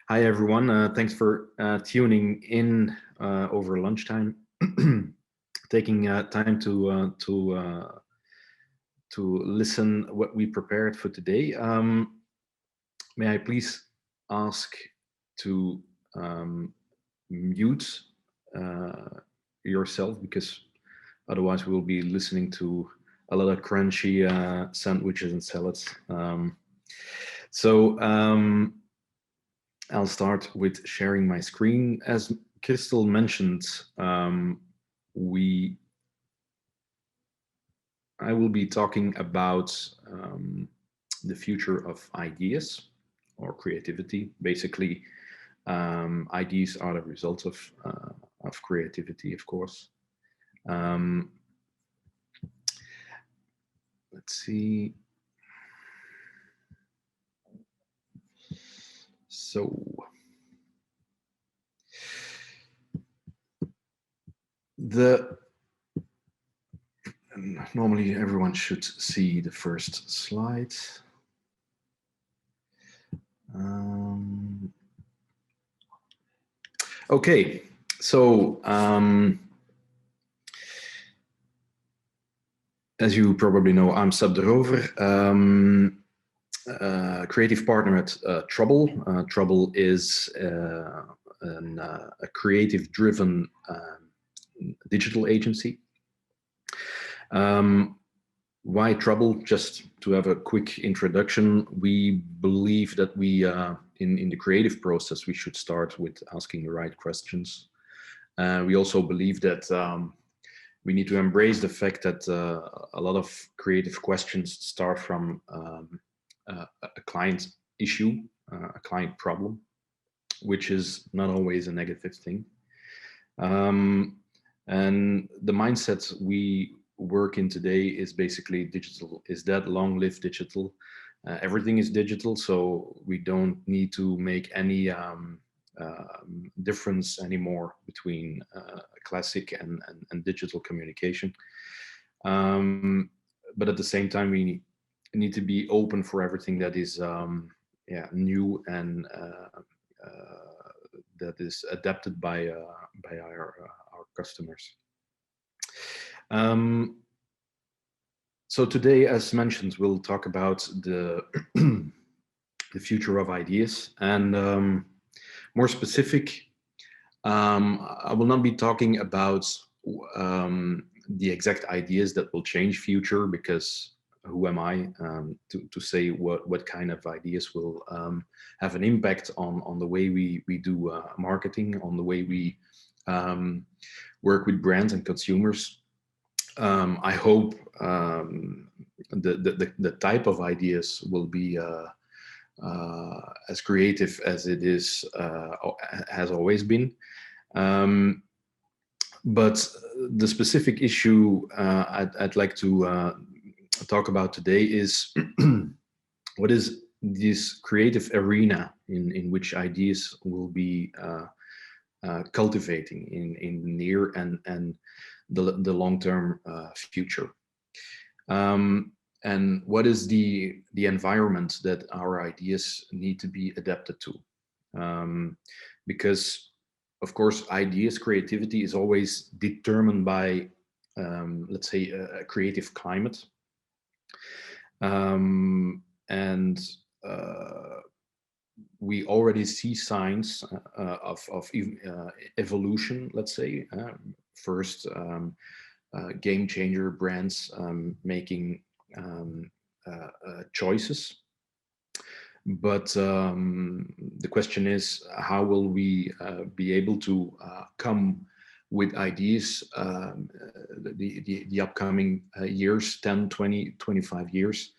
Hi, everyone. Thanks for tuning in over lunchtime, taking time to listen what we prepared for today. May I please ask to mute uh, yourself because otherwise we'll be listening to a lot of crunchy sandwiches and salads. So. I'll start with sharing my screen. As Crystal mentioned, we I will be talking about the future of ideas or creativity. Basically, ideas are the result of creativity, of course. Um, let's see. So the normally everyone should see the first slide. Okay, so as you probably know, I'm Seb de Rover, creative partner at Trouble. Trouble is a creative-driven digital agency. Why Trouble? Just to have a quick introduction, we believe that we, in the creative process, we should start with asking the right questions. We also believe that we need to embrace the fact that a lot of creative questions start from a client issue, a client problem, which is not always a negative thing. And the mindset we work in today is basically digital. Is that long live digital? Everything is digital, so we don't need to make any difference anymore between classic and digital communication. But at the same time, we need to be open for everything that is new and that is adapted by our customers. So today, as mentioned, we'll talk about the the future of ideas, and more specific, I will not be talking about the exact ideas that will change future, because who am I to say what kind of ideas will have an impact on the way we do marketing, on the way we work with brands and consumers. I hope the type of ideas will be as creative as it is has always been. But the specific issue I'd like to talk about today is what is this creative arena in which ideas will be cultivating in near and the long-term future. And what is the environment that our ideas need to be adapted to? Because, of course, ideas, creativity is always determined by, let's say, a creative climate. And we already see signs of evolution, let's say. First, game changer brands making choices. But the question is, how will we be able to come with ideas the upcoming years, 10, 20, 25 years,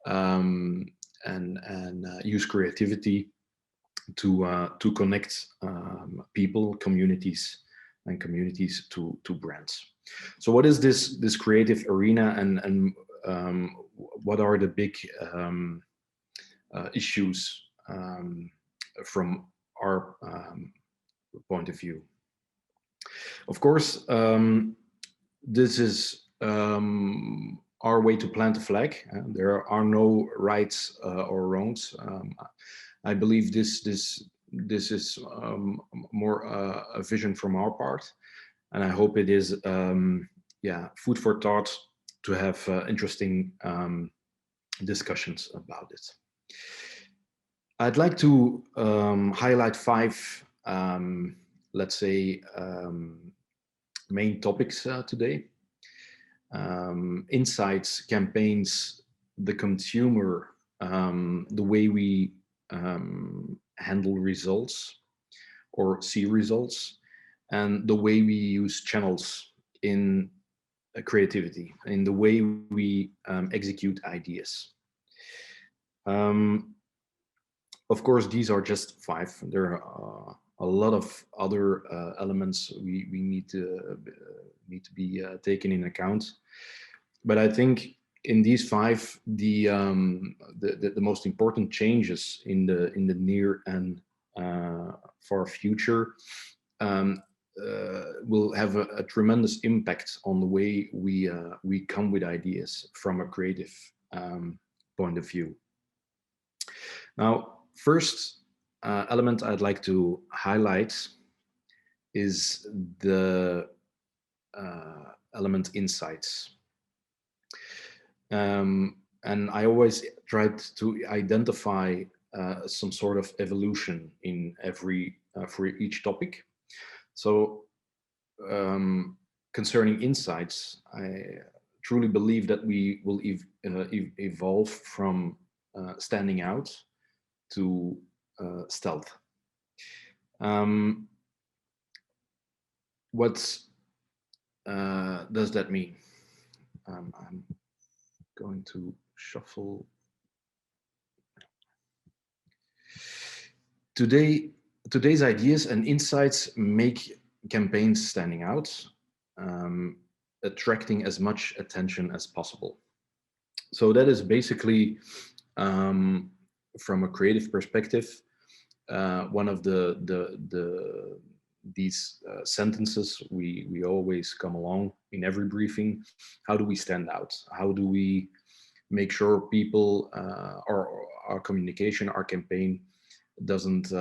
and use creativity to connect people, communities, and communities to brands. So what is this creative arena, and what are the big issues from our point of view? Of course, this is our way to plant a flag. There are no rights or wrongs. I believe this this is more a vision from our part, and I hope it is yeah, food for thought to have interesting discussions about it. I'd like to highlight five, let's say, main topics today. Insights, campaigns, the consumer, the way we handle results or see results, and the way we use channels in creativity, in the way we execute ideas. Um, of course, these are just five. There are a lot of other elements we need to be taken in account. But I think in these five, the most important changes in the near and far future will have a tremendous impact on the way we come with ideas from a creative point of view. Now, first element I'd like to highlight is the element insights. And I always tried to identify some sort of evolution in every for each topic. So concerning insights, I truly believe that we will evolve from standing out to stealth. What does that mean? I'm going to shuffle. Today's ideas and insights make campaigns standing out, attracting as much attention as possible. So that is basically, from a creative perspective, one of these sentences we always come along in every briefing. How do we stand out? How do we make sure people or our communication, our campaign doesn't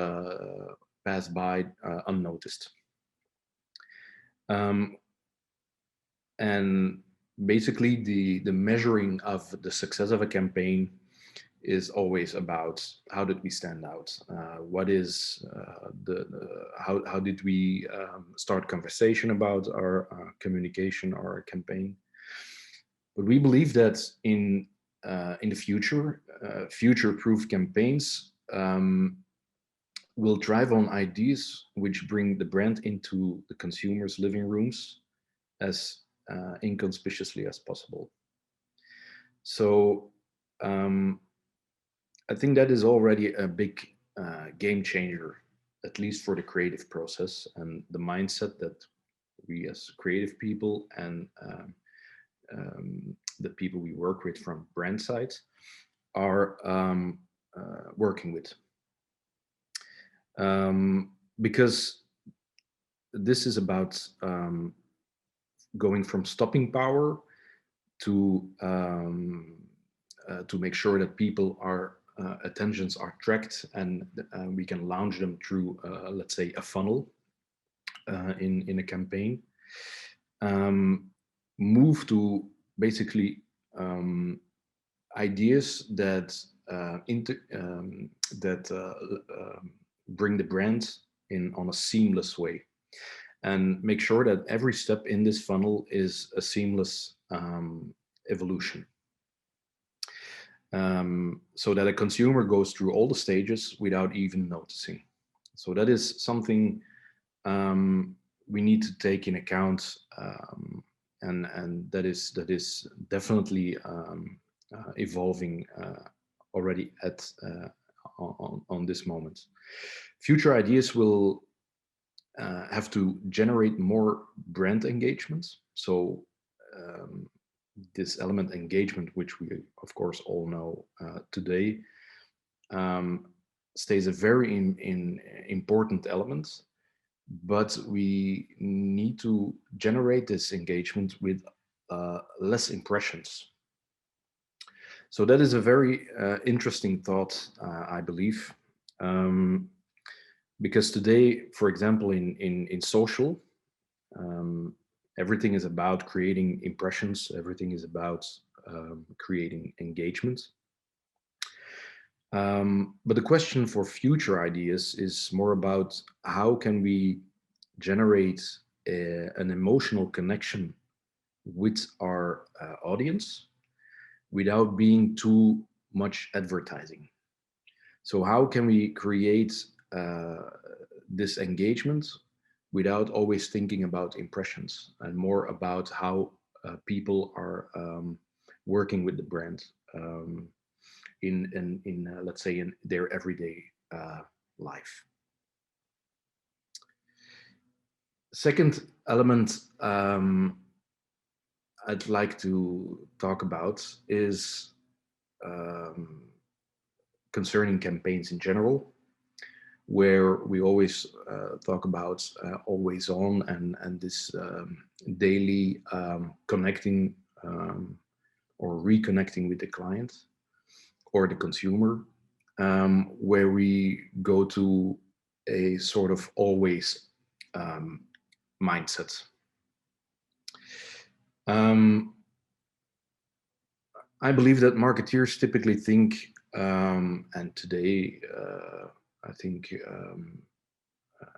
pass by unnoticed? And basically, the measuring of the success of a campaign is always about how did we stand out? What is how did we start conversation about our communication or our campaign? But we believe that in the future, future-proof campaigns will drive on ideas which bring the brand into the consumer's living rooms as inconspicuously as possible. So I think that is already a big game changer, at least for the creative process and the mindset that we as creative people and the people we work with from brand side are working with. Because this is about going from stopping power to make sure that people are attentions are tracked and we can launch them through, let's say, a funnel in a campaign. Move to basically ideas that bring the brand in on a seamless way, and make sure that every step in this funnel is a seamless evolution. So that a consumer goes through all the stages without even noticing. So that is something we need to take in account, and that is definitely evolving already at on this moment. Future ideas will have to generate more brand engagement. So this element engagement, which we of course all know today, stays a very important element, but we need to generate this engagement with less impressions. So that is a very interesting thought, I believe. Because today, for example, in social, everything is about creating impressions. Everything is about creating engagement. But the question for future ideas is more about how can we generate an emotional connection with our audience without being too much advertising. So how can we create this engagement without always thinking about impressions and more about how people are working with the brand in let's say in their everyday life. Second element I'd like to talk about is um, concerning campaigns in general, where we always talk about always on and this daily connecting or reconnecting with the client or the consumer, where we go to a sort of always um, mindset. Um, I believe that marketeers typically think, and today I think,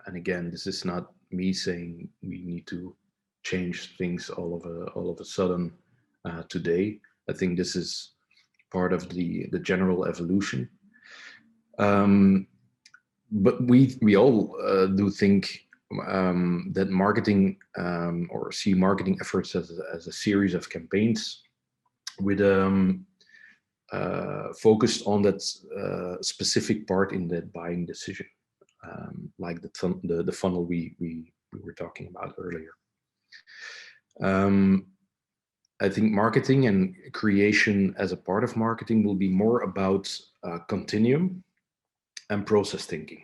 and again, this is not me saying we need to change things all of a sudden today. I think this is part of the general evolution. Um, but we all do think that marketing or see marketing efforts as a series of campaigns with focused on that specific part in that buying decision, like the funnel we were talking about earlier. Um, I think marketing and creation as a part of marketing will be more about continuum and process thinking.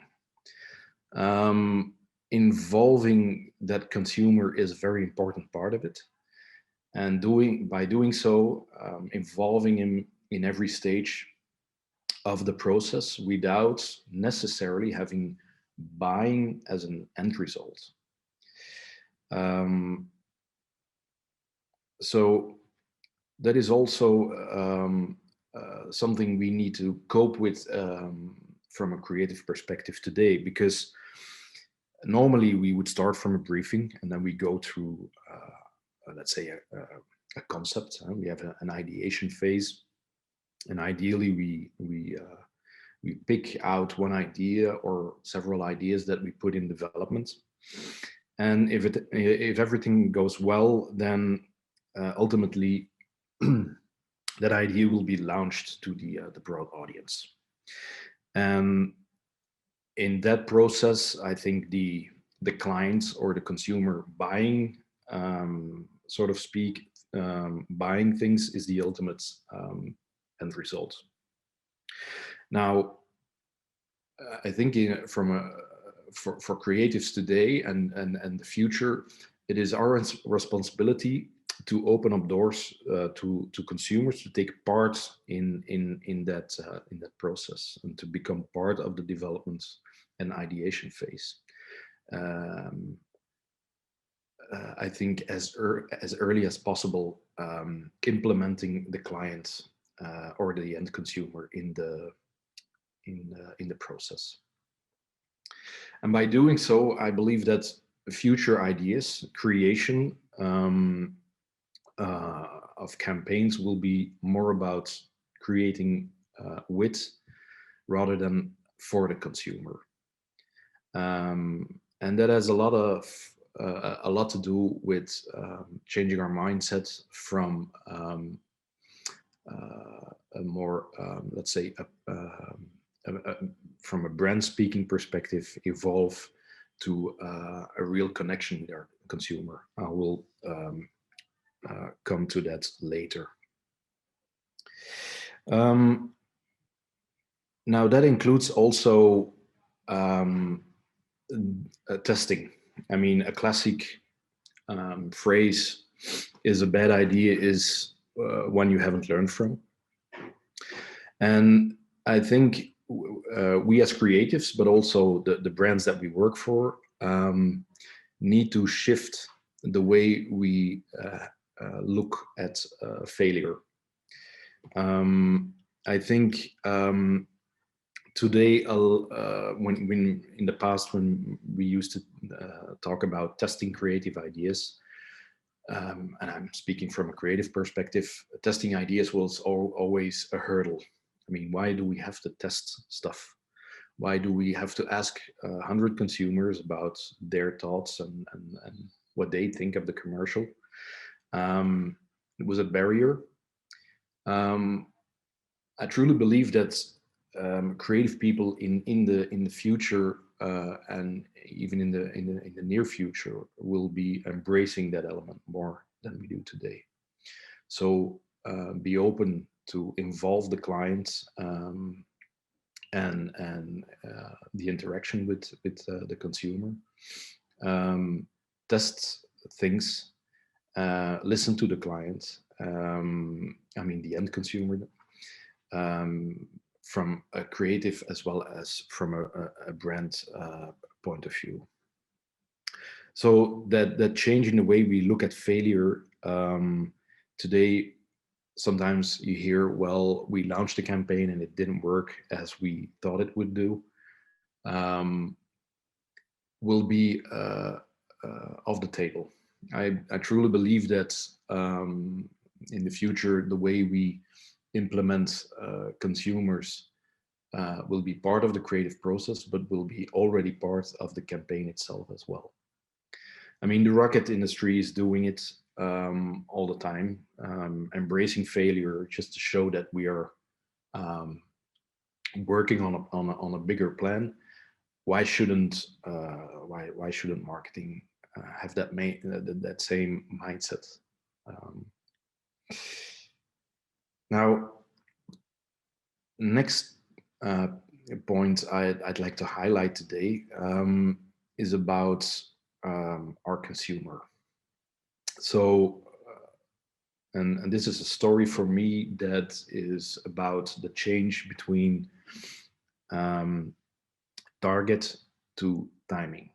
Involving that consumer is a very important part of it, and by doing so, involving him in every stage of the process without necessarily having buying as an end result. Um, so that is also something we need to cope with from a creative perspective today, because normally we would start from a briefing and then we go through, let's say, a concept. We have an ideation phase, and ideally we pick out one idea or several ideas that we put in development. And if everything goes well, then ultimately that idea will be launched to the broad audience. And in that process, I think the clients or the consumer buying, so to speak, buying things is the ultimate end result. Now, I think from for creatives today and the future, it is our responsibility to open up doors to consumers to take part in that process and to become part of the development and ideation phase. Um, I think as early as possible, implementing the client or the end consumer in the process. And by doing so, I believe that future ideas, creation of campaigns will be more about creating with rather than for the consumer. And that has a lot to do with changing our mindset from a more, let's say, from a brand speaking perspective, evolve to a real connection with our consumer. I will come to that later. Now that includes also testing. I mean, a classic phrase is a bad idea is one you haven't learned from. And I think we as creatives, but also the brands that we work for, need to shift the way we look at failure. I think today, when in the past, when we used to talk about testing creative ideas, and I'm speaking from a creative perspective, testing ideas was always a hurdle. I mean, why do we have to test stuff? Why do we have to ask 100 consumers about their thoughts and what they think of the commercial? It was a barrier. Um, I truly believe that creative people in the future, and even in the near future, will be embracing that element more than we do today. So be open to involve the clients, and the interaction with the consumer. Test things. Listen to the client. I mean the end consumer, um, from a creative as well as from a brand point of view. So that change in the way we look at failure, today, sometimes you hear, well, we launched a campaign and it didn't work as we thought it would do, um, will be off the table. I truly believe that in the future, the way we implement consumers will be part of the creative process, but will be already part of the campaign itself as well. I mean, the rocket industry is doing it all the time, embracing failure just to show that we are um, working on a bigger plan. Why shouldn't why shouldn't marketing have that same mindset? Um, Now, next uh, point I'd like to highlight today is about our consumer. So, and this is a story for me that is about the change between um, target to timing.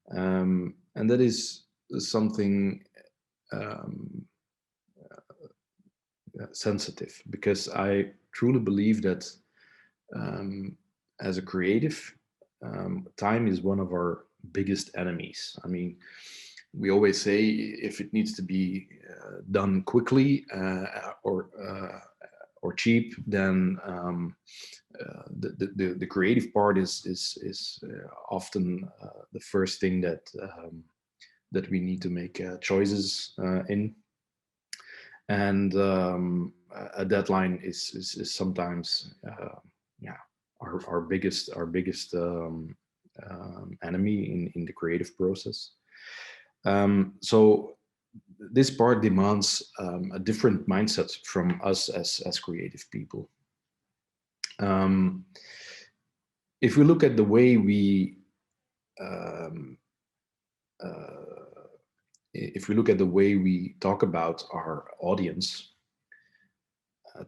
And that is something um, sensitive, because I truly believe that um, as a creative, time is one of our biggest enemies. I mean, we always say if it needs to be done quickly or cheap, then the creative part is often the first thing that we need to make choices in, and a deadline is sometimes yeah, our biggest enemy in the creative process. So this part demands a different mindset from us as creative people. Um, if we look at the way we um, uh, if we look at the way we talk about our audience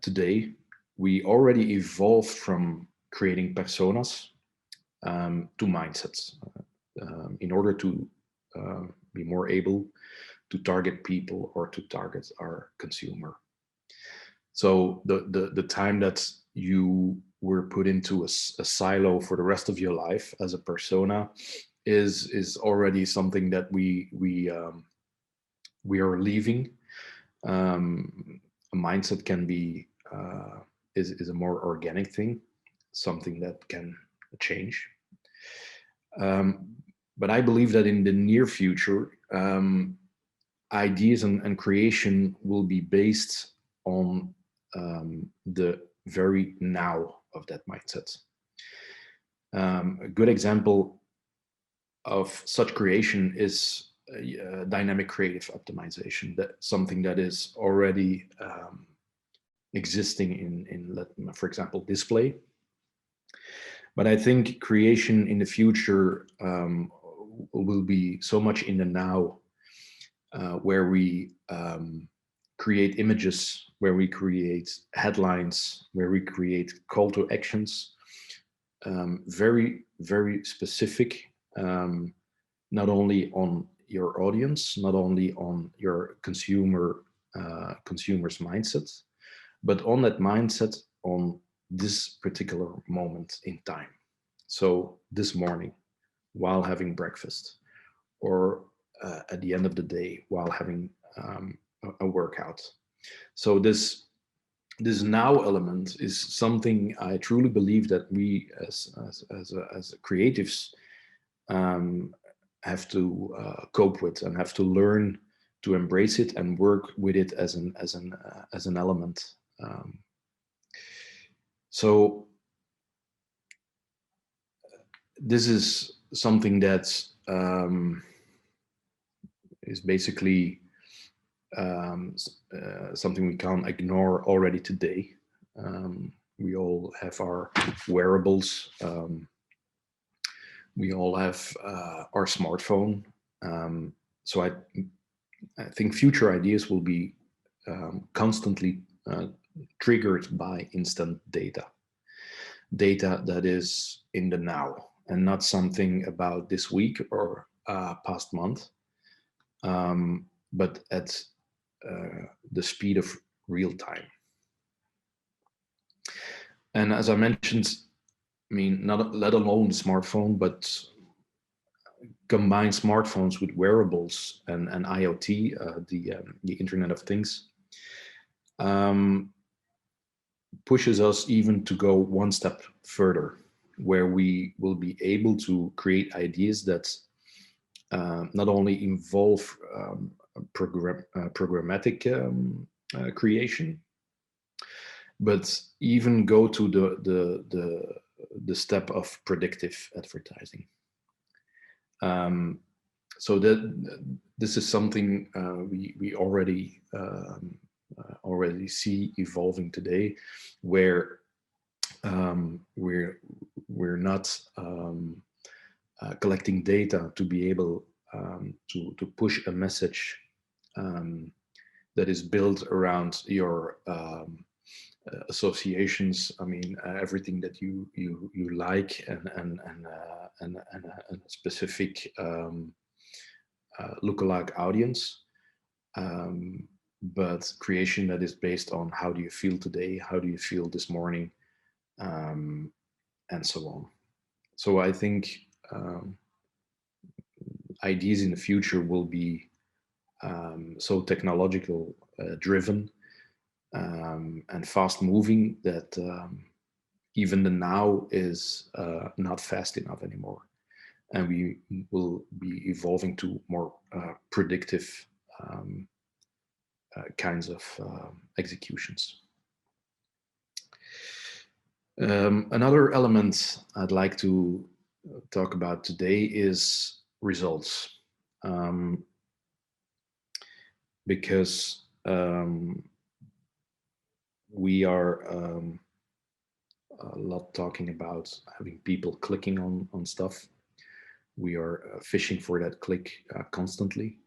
today, we already evolved from creating personas to mindsets in order to be more able to target people or to target our consumer. So the time that you were put into a silo for the rest of your life as a persona is already something that we are leaving. A mindset can be is a more organic thing, something that can change. Um, but I believe that in the near future, ideas and creation will be based on the very now of that mindset. A good example of such creation is dynamic creative optimization. That something that is already existing for example, display. But I think creation in the future will be so much in the now, where we create images, where we create headlines, where we create call to actions, very, very specific, not only on your audience, not only on your consumer's mindset, but on that mindset on this particular moment in time. So this morning, while having breakfast, or at the end of the day, while having a workout. So this now element is something I truly believe that we as creatives have to cope with and have to learn to embrace it and work with it as an element. So this is something that is basically something we can't ignore already today. We all have our wearables. We all have our smartphone. So I think future ideas will be constantly triggered by instant data that is in the now, and not something about this week or past month, but at the speed of real time. And as I mentioned, I mean, not let alone the smartphone, but combine smartphones with wearables and IoT, the Internet of Things, pushes us even to go one step further, where we will be able to create ideas that not only involve programmatic creation, but even go to the step of predictive advertising. So that this is something we already see evolving today, where we're not collecting data to be able to push a message that is built around your associations. I mean, everything that you like and a specific lookalike audience, but creation that is based on how do you feel today, how do you feel this morning, and so on. So I think ideas in the future will be so technological driven and fast moving that even the now is not fast enough anymore. And we will be evolving to more predictive kinds of executions. Another element I'd like to talk about today is results. Because we are a lot talking about having people clicking on stuff. We are fishing for that click constantly.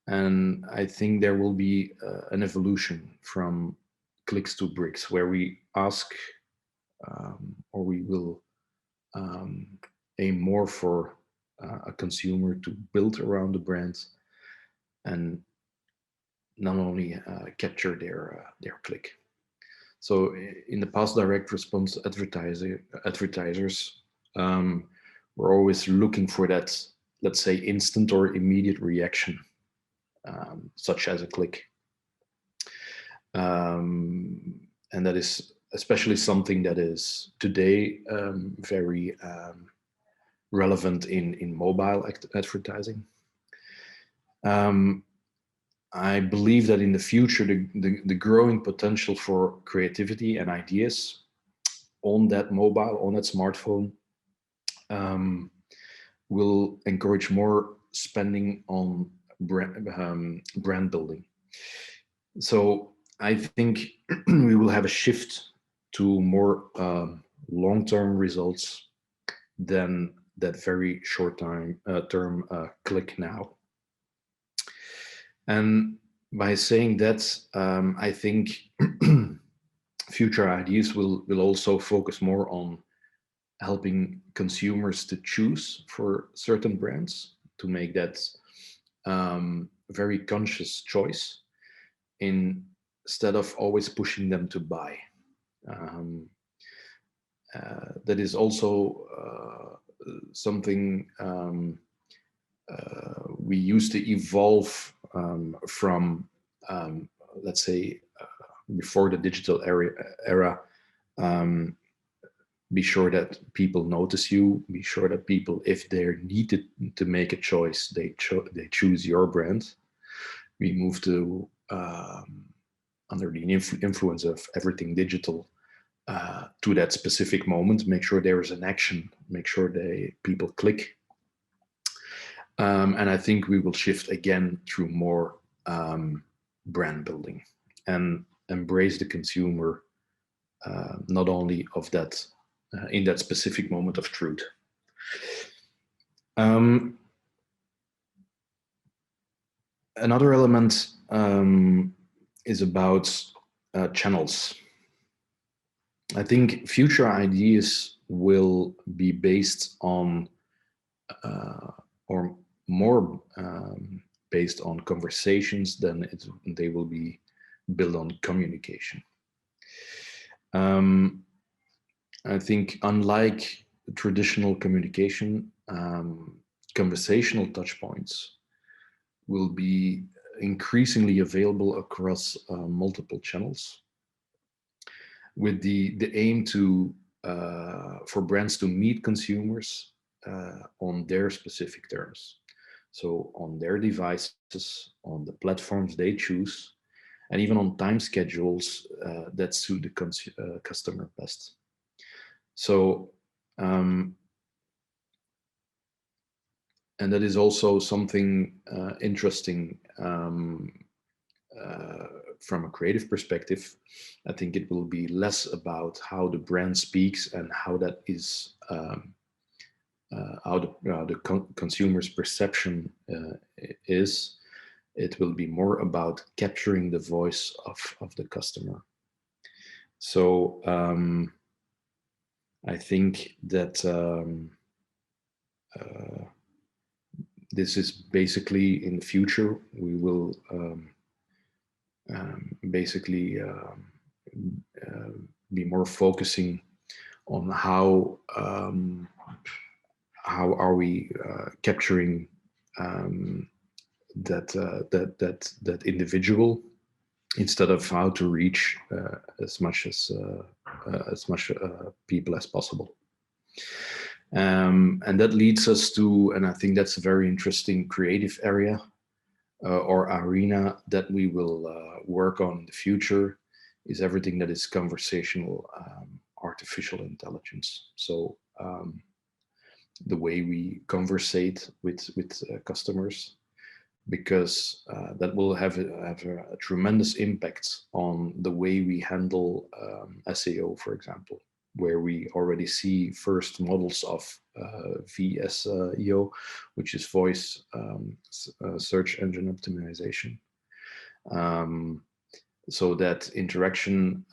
And I think there will be an evolution from clicks to bricks, where we ask or we will aim more for a consumer to build around the brand and not only capture their click. So in the past, direct response advertisers were always looking for that, let's say, instant or immediate reaction, such as a click. And that is especially something that is today very relevant in mobile advertising. I believe that in the future, the growing potential for creativity and ideas on that mobile, on that smartphone, will encourage more spending on brand building. So I think we will have a shift to more long-term results than that very short-term click now. And by saying that, I think future ideas will also focus more on helping consumers to choose for certain brands, to make that very conscious choice instead of always pushing them to buy. Um, that is also something we used to evolve from, let's say, before the digital era. Um, be sure that people notice you. Be sure that people, if they're needed to make a choice, they choose your brand. We move to under the influence of everything digital to that specific moment. Make sure there is an action. Make sure people click. And I think we will shift again through more brand building and embrace the consumer, not only of that in that specific moment of truth. Another element is about channels. I think future ideas will be based on, or more based on conversations than they will be built on communication. I think unlike traditional communication, conversational touchpoints will be increasingly available across multiple channels, with the aim to for brands to meet consumers on their specific terms. So on their devices, on the platforms they choose, and even on time schedules that suit the customer best. So, and that is also something interesting from a creative perspective. I think it will be less about how the brand speaks and how that is how the consumer's perception is. It will be more about capturing the voice of the customer. So I think that this is basically in the future, we will basically be more focusing on how are we capturing that individual, instead of how to reach as much people as possible. And that leads us to, and I think that's a very interesting creative area or arena that we will work on in the future, is everything that is conversational artificial intelligence. So the way we conversate with customers, because that will have a tremendous impact on the way we handle SEO, for example, where we already see first models of VSEO, which is voice search engine optimization. So that interaction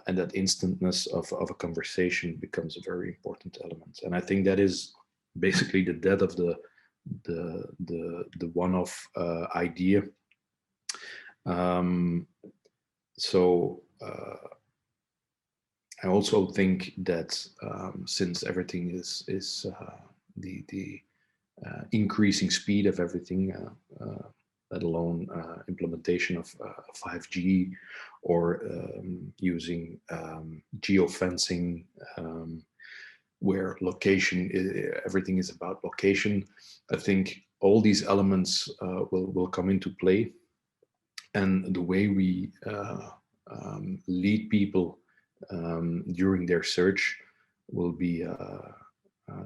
and that instantness of a conversation becomes a very important element. And I think that is basically the death of the one-off idea. So I also think that since everything is the increasing speed of everything, let alone implementation of 5G, or using geofencing, where everything is about location. I think all these elements will come into play, and the way we lead people during their search will be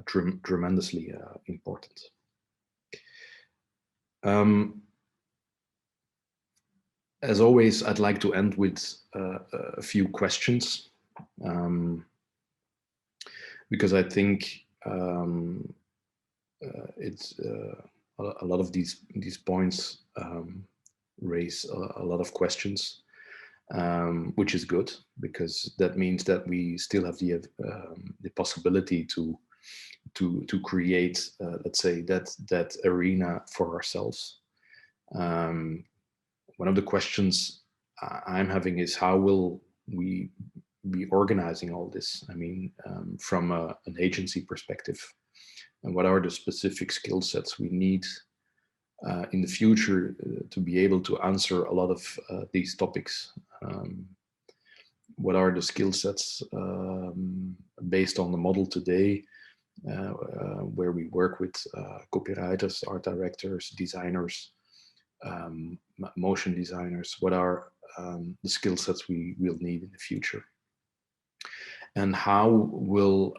tremendously important. As always, I'd like to end with a few questions, because I think it's a lot of these points raise a lot of questions, which is good because that means that we still have the possibility to create, let's say, that arena for ourselves. One of the questions I'm having is how will we be organizing all this? I mean, from an agency perspective, and what are the specific skill sets we need in the future to be able to answer a lot of these topics? What are the skill sets based on the model today, where we work with copywriters, art directors, designers, motion designers? What are the skill sets we will need in the future? And how will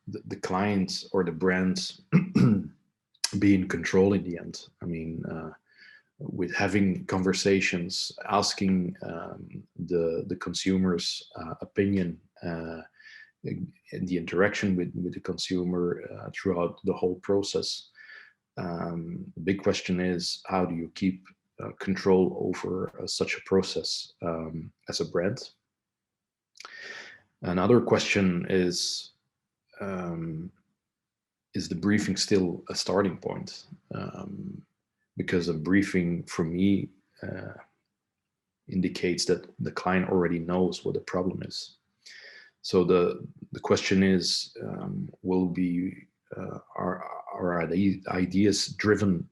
the clients or the brands be in control in the end? I mean, with having conversations, asking the consumer's opinion, in the interaction with the consumer throughout the whole process. The big question is, how do you keep control over such a process as a brand? Another question is the briefing still a starting point? Because a briefing for me indicates that the client already knows what the problem is. So the question is, will be are ideas driven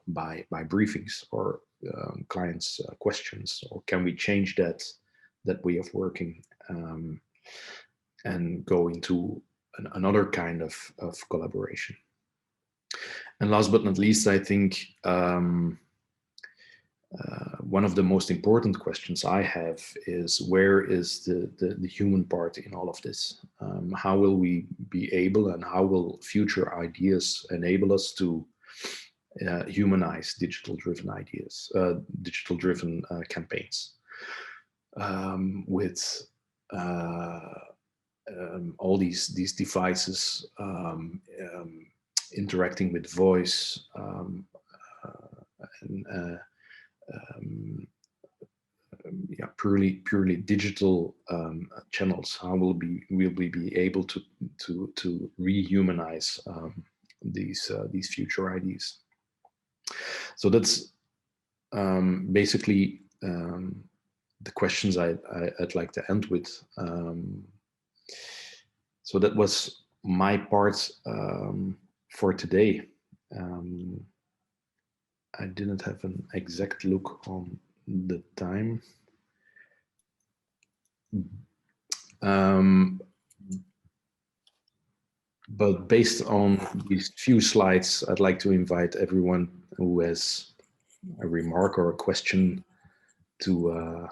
by briefings or clients' questions, or can we change that way of working and go into another kind of collaboration? And last but not least, I think one of the most important questions I have is, where is the human part in all of this? How will we be able, and how will future ideas enable us to humanize digital-driven ideas, digital-driven campaigns, with all these devices interacting with voice and yeah, purely digital channels. How will we be able to rehumanize these future ideas? So that's basically the questions I'd like to end with. So that was my part for today. I didn't have an exact look on the time. But based on these few slides, I'd like to invite everyone who has a remark or a question to